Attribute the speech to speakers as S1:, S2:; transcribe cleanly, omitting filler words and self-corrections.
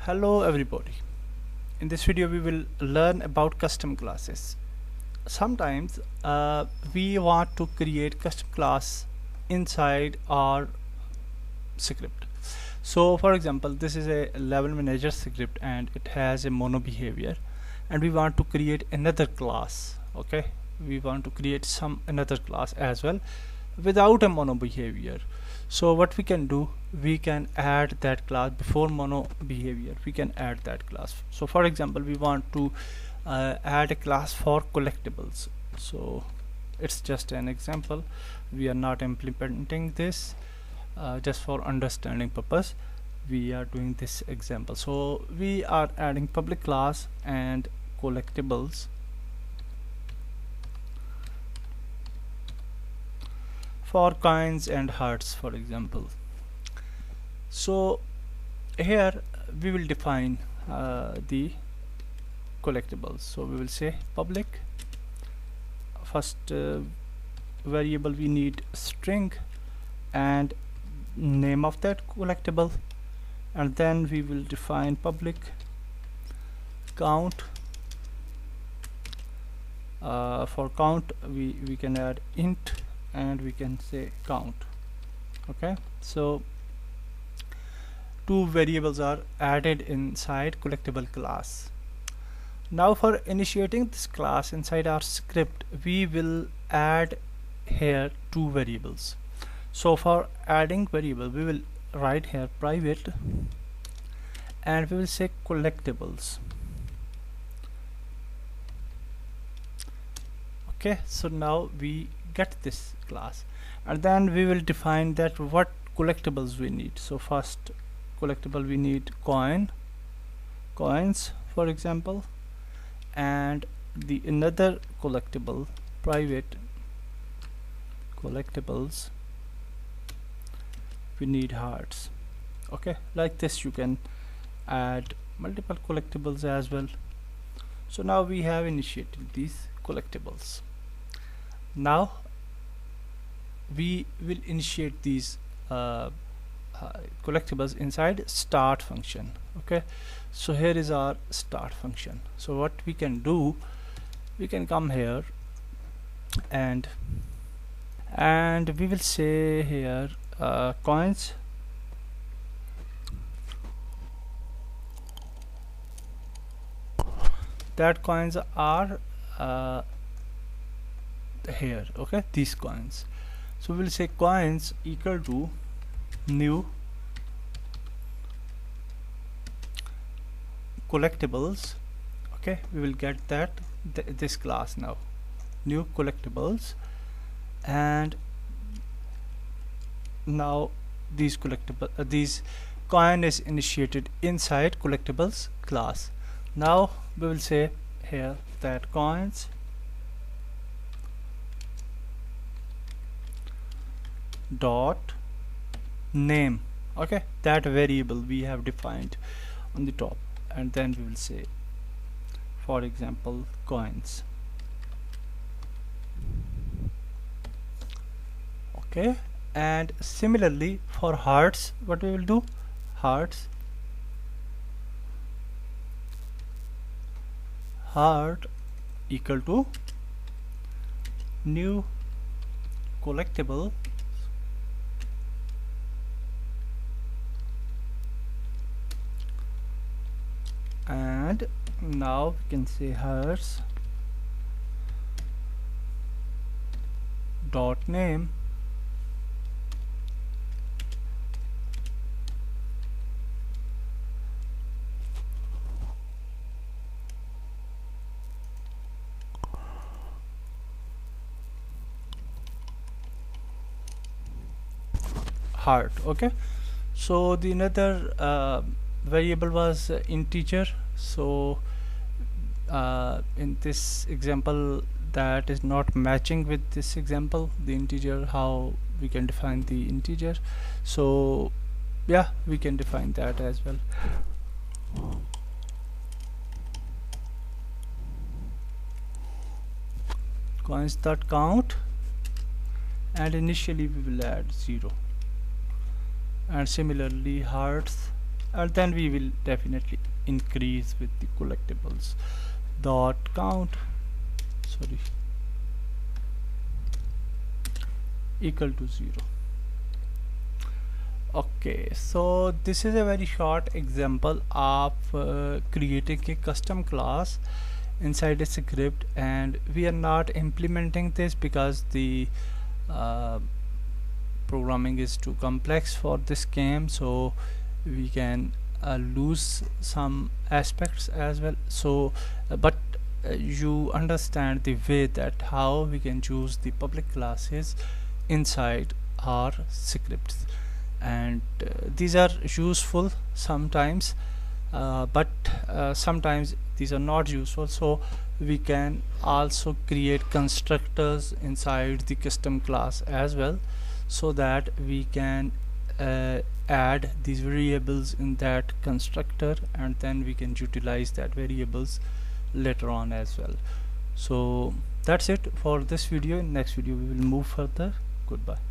S1: Hello everybody. In this video we will learn about custom classes. Sometimes we want to create custom class inside our script. So for example, this is a level manager script and it has a mono behavior, and we want to create another class. Okay, we want to create another class as well without a mono behavior. So what we can do, we can add that class before mono behavior. We can add that class. So for example, we want to add a class for collectibles. So it's just an example. We are not implementing this, just for understanding purpose. We are doing this example. So we are adding public class and collectibles for coins and hearts, for example. So here we will define the collectibles. So we will say public. First variable, we need string and name of that collectible, and then we will define public count. For count we can add int and we can say count. Okay, so two variables are added inside collectible class. Now for initiating this class inside our script, we will add here two variables. So for adding variable, we will write here private and we will say collectibles. Okay, so now we get this class, and then we will define that what collectibles we need. So first collectible, we need coins for example, and the another collectible, private collectibles, we need hearts. Okay, like this you can add multiple collectibles as well. So now we have initiated these collectibles. Now we will initiate these collectibles inside start function. Okay, so here is our start function. So what we can do, we can come here and we will say here coins that coins are here. Okay, these coins. So we'll say coins equal to new collectibles. Okay, we will get that this class now, new collectibles, and now these these coin is initiated inside collectibles class. Now we will say here that coins dot name. Okay, that variable we have defined on the top, and then we will say for example coins. Okay, and similarly for hearts, what we will do, heart equal to new collectible and now we can say hearts dot name heart. Okay, so the another variable was integer. So in this example that is not matching with this example, the integer, how we can define the integer. So yeah, we can define that as well. Coins dot count, and initially we will add 0, and similarly hearts and then we will definitely increase with the collectibles dot count, sorry, equal to 0. Okay, so this is a very short example of creating a custom class inside a script, and we are not implementing this because the uh, programming is too complex for this game, so we can lose some aspects as well. So but you understand the way that how we can choose the public classes inside our scripts, and these are useful sometimes, but sometimes these are not useful. So we can also create constructors inside the custom class as well, so that we can add these variables in that constructor, and then we can utilize that variables later on as well. So that's it for this video. In next video we will move further. Goodbye.